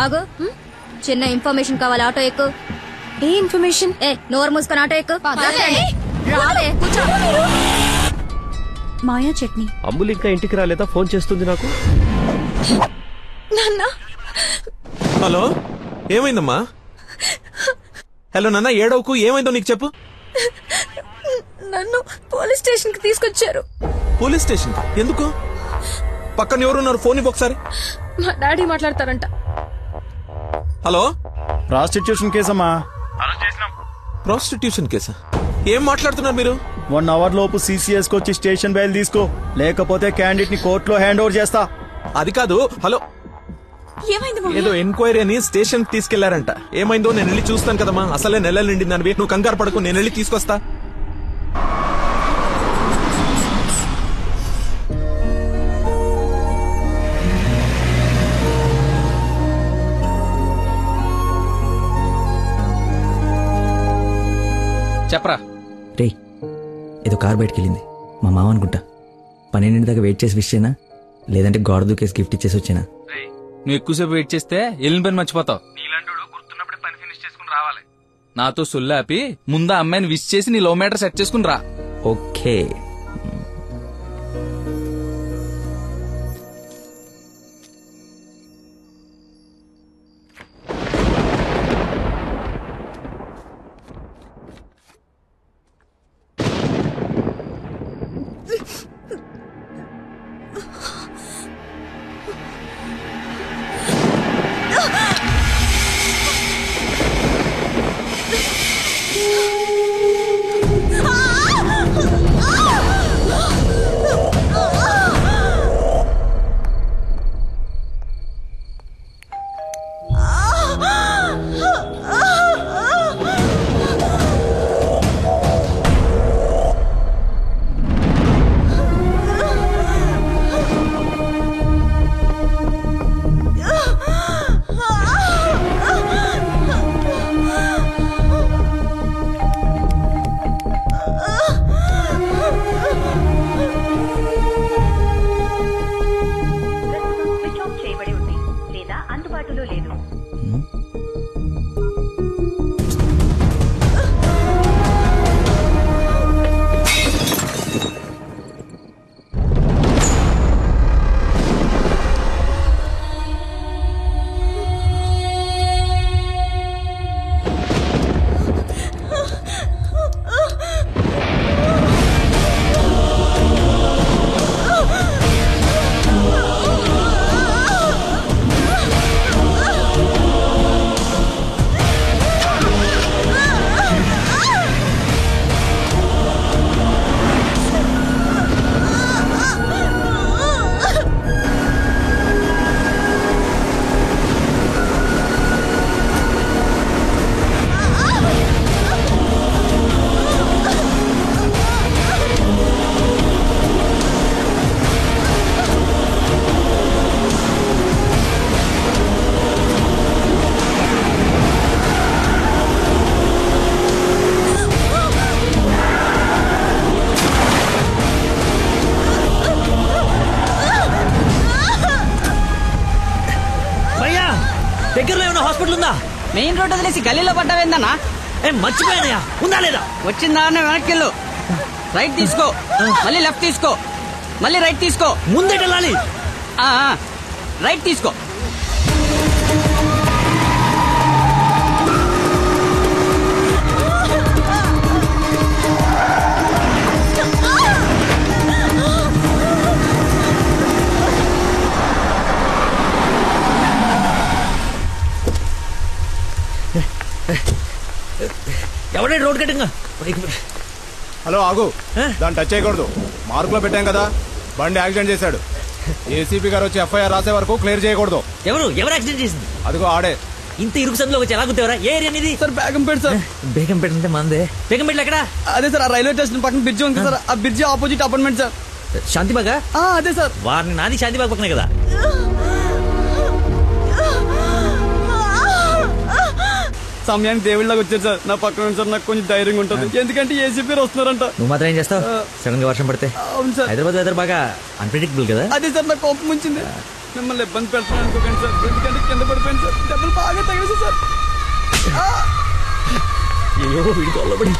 ఆగు, చిన్న ఇన్ఫర్మేషన్ కావాలి. ఆటో ఎక్కు. ఏ ఇన్ఫర్మేషన్? నోరు మూసుకొని ఆటో ఎక్కు. కూర్చో. మాయా చట్నీ. అమ్ములు ఇంకా ఇంటికి రాలేదా? ఫోన్ చేస్తుంది నాకు. నాన్న. హలో, ఏమైందమ్మా? హలో నాన్న, ఏడవకు. ఏమైందో నీకు చెప్పు. నన్ను పోలీస్ స్టేషన్ కి తీసుకొచ్చారు. Police station? ఎందుకు? పక్కన ఎవరున్నారు? ఫోన్ ఇవ్వు ఒకసారి. మా డాడీ మాట్లాడతారంట. హలో, ప్రాస్టిట్యూషన్ కేసమ్మా. ప్రాస్టిట్యూషన్ కేసా? ఏం మాట్లాడుతున్నారు మీరు? 1 అవర్ లోపు CCS కి వచ్చి స్టేషన్ బయలు తీసుకో, లేకపోతే క్యాండిడేట్ ని కోర్టులో హ్యాండ్ ఓవర్ చేస్తా. అది కాదు. హలో, ఏదో ఎంక్వైరీ అని స్టేషన్ తీసుకెళ్లారంట. ఏమైందో నేను వెళ్ళి చూస్తాను కదమ్మా. అసలే నెలలు నిండిందని. నువ్వు కంగారు పడకు, నేను వెళ్ళి తీసుకొస్తా. చెప్పరా. రే, ఏదో కార్ బయటకెళ్ళింది. మా మామ అనుకుంటా. 12 దాకా వెయిట్ చేసి విష్ చేయనా, లేదంటే గోడ దూకేసి గిఫ్ట్ ఇచ్చేసి వచ్చేనా? నువ్వు ఎక్కువసేపు వెయిట్ చేస్తే వెళ్ళిన పని మర్చిపోతావు. నీలాంటి గుర్తున్నప్పుడే పని ఫినిష్ చేసుకుని రావాలి. నాతో సొల్లాపి ముందా అమ్మాయిని విష్ చేసి నీ లవ్ మ్యాటర్ సెట్ చేసుకుని రా. ఓకే. దగ్గరలో ఏమైనా హాస్పిటల్ ఉందా? మెయిన్ రోడ్ వదిలేసి గల్లీలో పడ్డావేందన్నా? మర్చిపోయానయా. ఉందా లేదా? వచ్చిందా వెనక్కి రైట్ తీసుకో, మళ్ళీ లెఫ్ట్ తీసుకో, మళ్ళీ రైట్ తీసుకో. ముందేటి వెళ్ళాలి. రైట్ తీసుకో. ఎవడే రోడ్ కట్టింగ్? హలో, ఆగు. దాన్ని టచ్ చేయకూడదు. మార్కులో పెట్టాం కదా. బండి యాక్సిడెంట్ చేశాడు. ఏసీపీ గారు వచ్చి FIR రాసే వరకు క్లియర్ చేయకూడదు. ఎవరు యాక్సిడెంట్ చేసింది? అదిగో ఆడే. ఇంత ఇరుకు సందులో వచ్చి ఎలా గుర్తేవరా? ఏ ఏరియా అనేది? Sir Begumpet sir. బేగంపేట అంటే మందే. బేగంపేట ఎక్కడ? అదే సార్, ఆ రైల్వే స్టేషన్ పక్కన బ్రిడ్జి ఉంది సార్. ఆ బ్రిడ్జి ఆపోజిట్ అపార్ట్మెంట్ సార్. శాంతిబాగా? అదే సార్. వారిని నాది శాంతిబాగ్ పక్కనే కదా. సమయానికి దేవుళ్ళగా వచ్చారు సార్. నా పక్కన సార్ నాకు కొంచెం ధైర్యంగా ఉంటుంది, ఎందుకంటే ఏసీపీ వస్తున్నారంట. నువ్వు మాత్రం ఏం చేస్తావు? సడన్ గా వర్షం పడితే? అవును సార్. హైదరాబాద్ వెదర్ బాగా అన్ప్రెడిక్టబుల్ కదా. అదే సార్, నాకు కోపం వచ్చింది. మిమ్మల్ని ఇబ్బంది పెడుతున్నాను అనుకోకండి సార్, ఎందుకంటే కింద పడిపోయింది సార్, దెబ్బలు బాగా తగిలేసి సార్. అయ్యో వీడికి వల్లబడి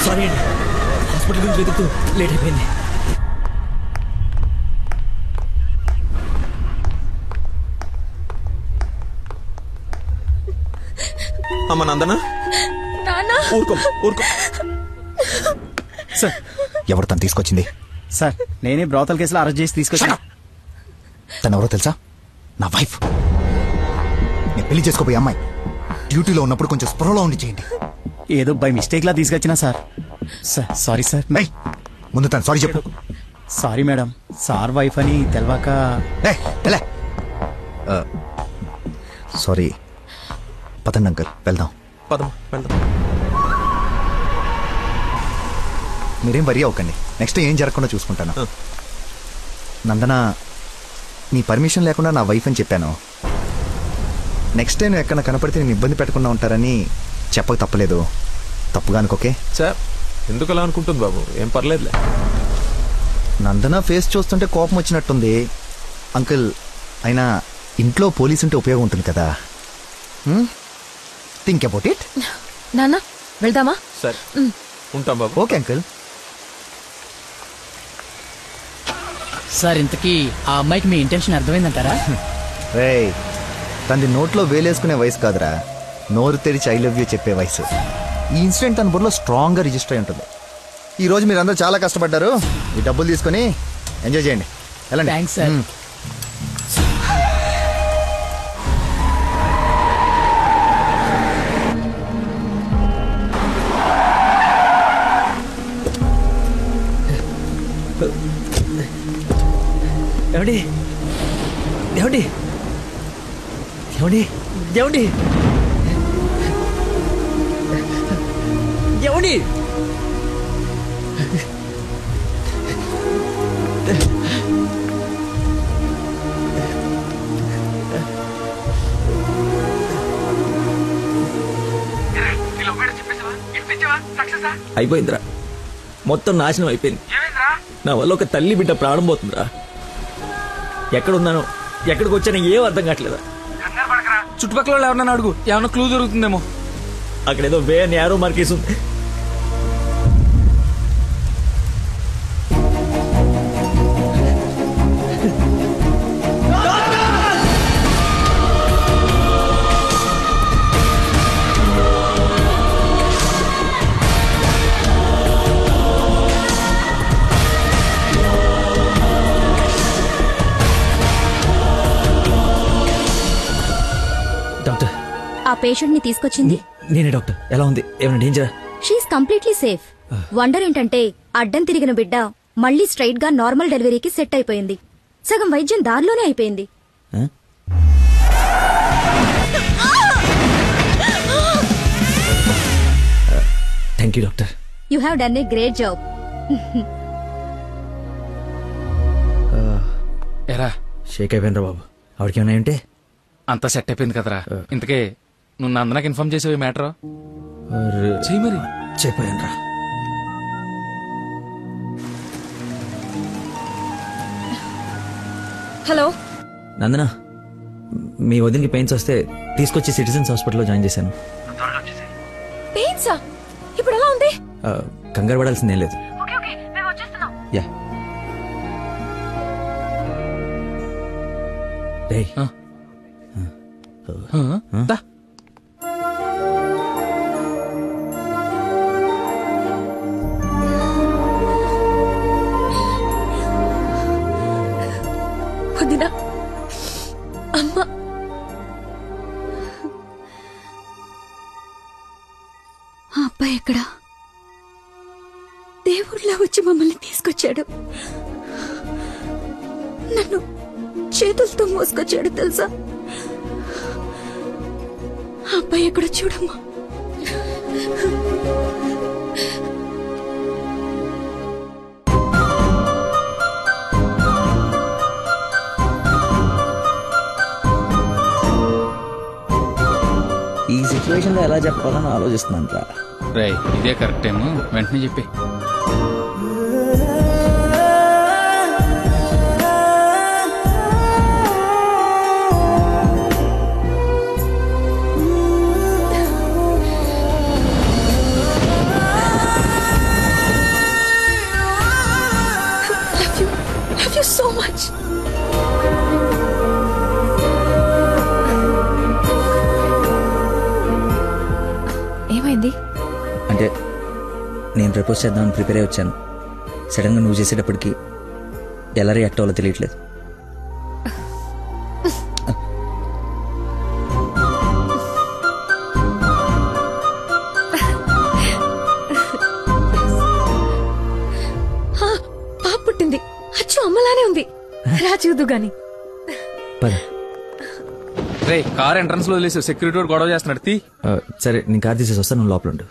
సారీ అండి, హాస్పిటల్ గురించి వెతుకుతూ లేట్ అయిపోయింది. అమ్మ నందనా, నానా ఊరుకో ఊరుకో. సార్ ఎవరు తను తీసుకొచ్చింది? సార్ నేనే బ్రోతల్ కేసులో అరెస్ట్ చేసి తీసుకొచ్చాను. తను ఎవరో తెలుసా? నా వైఫ్. నేను పెళ్లి చేసుకోబోయే అమ్మాయి. డ్యూటీలో ఉన్నప్పుడు కొంచెం స్పృహలో ఉండి చేయండి. ఏదో బై మిస్టేక్ లా తీసుకొచ్చినా సార్. Sorry sir. ఏయ్, ముందు తను సారీ చెప్పు. సారీ మేడం, సార్ వైఫ్ అని తెలవాక. సారీ. పదండి అంకల్, వెళ్దాం. పదమ్మా వెళ్దాం. మీరేం వరి అవ్వకండి, నెక్స్ట్ ఏం జరగకుండా చూసుకుంటాను. నందన, నీ పర్మిషన్ లేకుండా నా వైఫ్ అని చెప్పాను. నెక్స్ట్ టైం ఎక్కడ కనపడితే నేను ఇబ్బంది పెట్టకుండా ఉంటారని చెప్పక తప్పలేదు. తప్పుగా అనుకోకే. సార్ ఎందుకు అలా అనుకుంటుంది బాబు, ఏం పర్లేదులే. నందన ఫేస్ చూస్తుంటే కోపం వచ్చినట్టుంది. అంకుల్, అయినా ఇంట్లో పోలీసు ఉంటే ఉపయోగం ఉంటుంది కదా. Think about it. నాన్న వెళ్దామా? సరే ఉంటాం బాబు. Okay uncle. సార్ ఇంతకీ ఆ అమ్మాయికి మీ ఇంటెన్షన్ అర్థమైందంటారా? రేయ్, తనది నోట్లో వేలేసుకునే వయసు కాదురా, నోరు తెరిచి ఐ లవ్ యూ చెప్పే వయసు. ఈ ఇన్సిడెంట్ తన బుర్రలో స్ట్రాంగ్గా రిజిస్టర్ అయి ఉంటుంది. ఈ రోజు మీరందరూ చాలా కష్టపడ్డారు. ఈ డబ్బులు తీసుకొని ఎంజాయ్ చేయండి. వెళ్ళండి. Thanks sir. ఏమండి ఏమండి ఏమండి ఏమండి ఏమండి అయిపోయిందిరా, మొత్తం నాశనం అయిపోయింది. నా వల్ల ఒక తల్లి బిడ్డ ప్రాణం పోతుందిరా. ఎక్కడున్నానో ఎక్కడికి వచ్చానో ఏం అర్థం కావట్లేదా. చుట్టుపక్కల వాళ్ళు ఎవరన్నా అడుగు, ఏమన్నా క్లూ దొరుకుతుందేమో. అక్కడేదో వే అని యారో మార్కేసి ఉంది. డాక్టర్, ఆ పేషెంట్ ని తీసుకొచ్చింది నేనే డాక్టర్. ఎలా ఉంది? ఏమైనా డేంజరా? She is completely safe. వండర్ ఏంటంటే అడ్డం తిరిగిన బిడ్డ మళ్ళీ స్ట్రైట్ గా నార్మల్ డెలివరీకి సెట్ అయిపోయింది. సగం వైద్యం దారిలోనే అయిపోయింది. Thank you doctor. You have done a great job. ఎరా షేక్ అయిపోయినరా బాబు. ఆవిడకి ఏమైనా ఉంటే అంతా సెట్ అయిపోయింది కదరా. ఇంతకే నువ్వు నందనకి ఇన్ఫార్మ్ చేసేవి మ్యాటర్ చెయ్యి మరి. చెప్పాను రా. హలో నందన, మీ వదినకి పెయిన్స్ వస్తే తీసుకొచ్చి సిటిజన్స్ హాస్పిటల్లో జాయిన్ చేశాను. పెయిన్సా? ఇప్పుడు ఎలా ఉంది? కంగారు పడాల్సిందేం లేదు. యా. రేయ్, దా. వదినా, అమ్మ, ఆ అబ్బాయి ఎక్కడా? దేవుళ్ళ వచ్చి మమ్మల్ని తీసుకొచ్చాడు. నన్ను చేతులతో మోసుకొచ్చాడు తెలుసా? ఆ అబ్బాయి ఎక్కడ చూడమ్మా. ఈ సిచ్యువేషన్ లో ఎలా చెప్పాలని ఆలోచిస్తున్నాను రా. రేయ్, ఇదే కరెక్ట్ టైం, వెంటనే చెప్పి. So much. ఏమైంది? అంటే నేను ప్రపోజ్ చేద్దామని ప్రిపేర్ అయి వచ్చాను. సడన్ గా నువ్వు చేసేటప్పటికి ఎలా రియాక్ట్ అవ్వాలో తెలియట్లేదు. పాప పుట్టింది. అచ్చు అమ్మలానే ఉంది. రా చూదు గాని. రే కార్ ఎంట్రన్స్ లో వదిలేసి సెక్యూరిటీ వాడు గొడవ చేస్తున్నాడు. తీ. సరే నేను కార్ తీసేసి వస్తాను, నువ్వు లోపల ఉండు.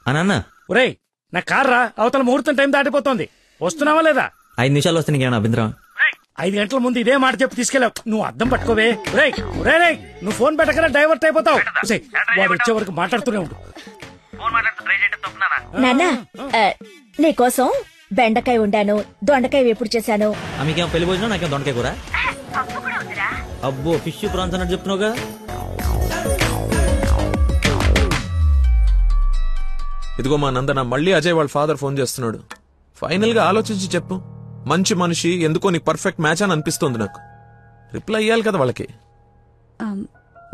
అన్న ఒరేయ్ నా కార్ రా, అవతల ముహూర్తం టైం దాటిపోతుంది. వస్తున్నావా లేదా? 5 నిమిషాలు వస్తే నీకేమైనా అభ్యంతరం? 5 గంటల ముందు ఇదే మాట చెప్పి తీసుకెళ్ళావు. నువ్వు అద్దం పట్టుకోవే. రేయ్ రేయ్ నువ్వు ఫోన్ పెట్టకరా డైవర్ట్ అయిపోతావు. వాడు వచ్చే వరకు మాట్లాడుతూనే ఉండు. నాన్న నీకోసం బెండకాయ వండాను, దొండకాయ వేపుడు చేశాను. మీకేమో పెళ్లి భోజనం, నాకేమో దొండకాయ కూర. అబ్బో ఫిష్ ప్రాన్స్ అన్నట్టు చెప్తున్నావుగా. ఇదిగో మా నందన, మళ్ళీ అజయ్ వాళ్ళ ఫాదర్ ఫోన్ చేస్తున్నాడు. ఫైనల్ గా ఆలోచించి చెప్పు. మంచి మనిషి, ఎందుకో నీకు పర్ఫెక్ట్ మ్యాచ్ అని అనిపిస్తోంది నాకు. రిప్లై ఇయ్యాలి కదా వాళ్ళకి.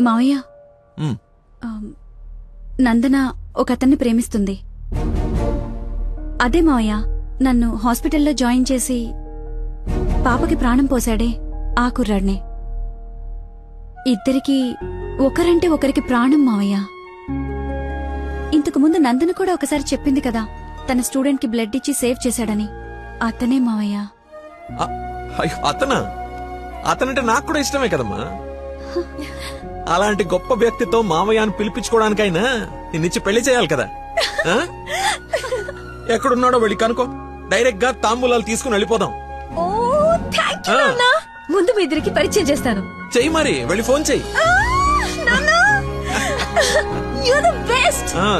మావయ్య, నందన ఒక అతన్ని ప్రేమిస్తుంది. అదే మావయ్య నన్ను హాస్పిటల్లో జాయిన్ చేసి పాపకి ప్రాణం పోసాడే ఆ కుర్రాడ్నే. ఇద్దరికి ఒకరంటే ఒకరికి ప్రాణం మావయ్య. ఇంతకు ముందు నందన కూడా ఒకసారి చెప్పింది కదా, తన స్టూడెంట్ కి బ్లడ్ ఇచ్చి సేవ్ చేశాడని. అతనే మావయ్య. అతనా? అతనంటే నాకు కూడా ఇష్టమే కదమ్మా. అలాంటి గొప్ప వ్యక్తితో మావయ్య అని పిలిపించుకోవడానికైనా నిన్నిచ్చి పెళ్లి చేయాలి కదా. ఎక్కడున్నాడో వెళ్ళి కనుకో, డైరెక్ట్ గా తాంబూలాలు తీసుకుని వెళ్ళిపోదాం. ముందు మీ ఇద్దరికి పరిచయం చేస్తాను. చెయ్యి మరి, వెళ్ళి ఫోన్ చెయ్యి.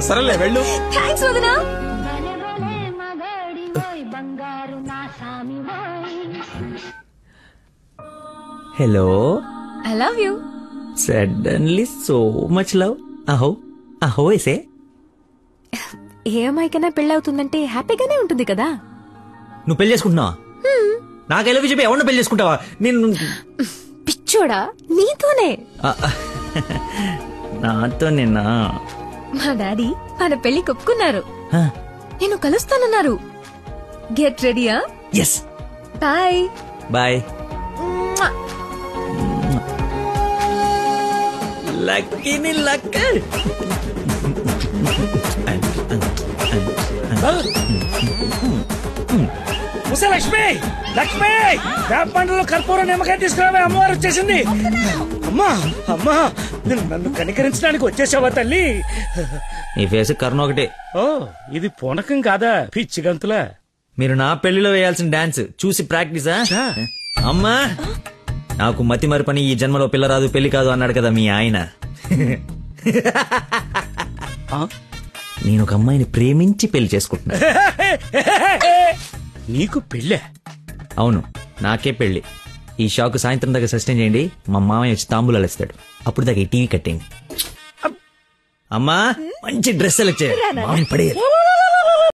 సరేలే వెళ్ళు. థ్యాంక్స్ వదినా. Hello. I love you. Suddenly so much love. అహో అహో ఏసే. ఏ అమ్మాయికైనా పెళ్ళవుతుందంటే హ్యాపీగానే ఉంటుంది కదా. నువ్వు పెళ్లి చేసుకుంటున్నావా? నాకు ఎలా చెప్పి ఎవరిని పెళ్లి చేసుకుంటావా? నేను పిచ్చోడా నీతోనే. నాతోనేనా? మా డాడీ మన పెళ్లి ఒప్పుకున్నారు. నేను కలుస్తానన్నారు. గెట్ రెడీయా? ఎస్. Bye bye. లక్కీని లక్క. లక్ష్మి లక్ష్మి వేపండ్లలో కర్పూరం నిమ్మకాయ తీసుకురావే, అమ్మవారు వచ్చేసింది. అమ్మా అమ్మా నన్ను కనికరించడానికి వచ్చేసావా తల్లి? ఈ ఫేస్ కర్ణ ఒకటే. ఓ ఇది పూనకం కాదా పిచ్చి గంతులా? మీరు నా పెళ్లిలో వేయాల్సిన డాన్స్ చూసి ప్రాక్టీసా? అమ్మా నాకు మతి మరి పని, ఈ జన్మలో పిల్ల రాదు పెళ్లి కాదు అన్నాడు కదా మీ ఆయన. నేను ఒక అమ్మాయిని ప్రేమించి పెళ్లి చేసుకుంటున్నా. నీకు పెళ్ళే? అవును నాకే పెళ్లి. ఈ షాక్ సాయంత్రం దాకా సస్టైన్ చేయండి, మా మామయ్య వచ్చి తాంబూలాలు ఇస్తాడు. అప్పుడు దాకా ఈ టీవీ కట్టేయండి. అమ్మా మంచి డ్రెస్ సెలెక్ట్ చేయాలి, పడేయాలి.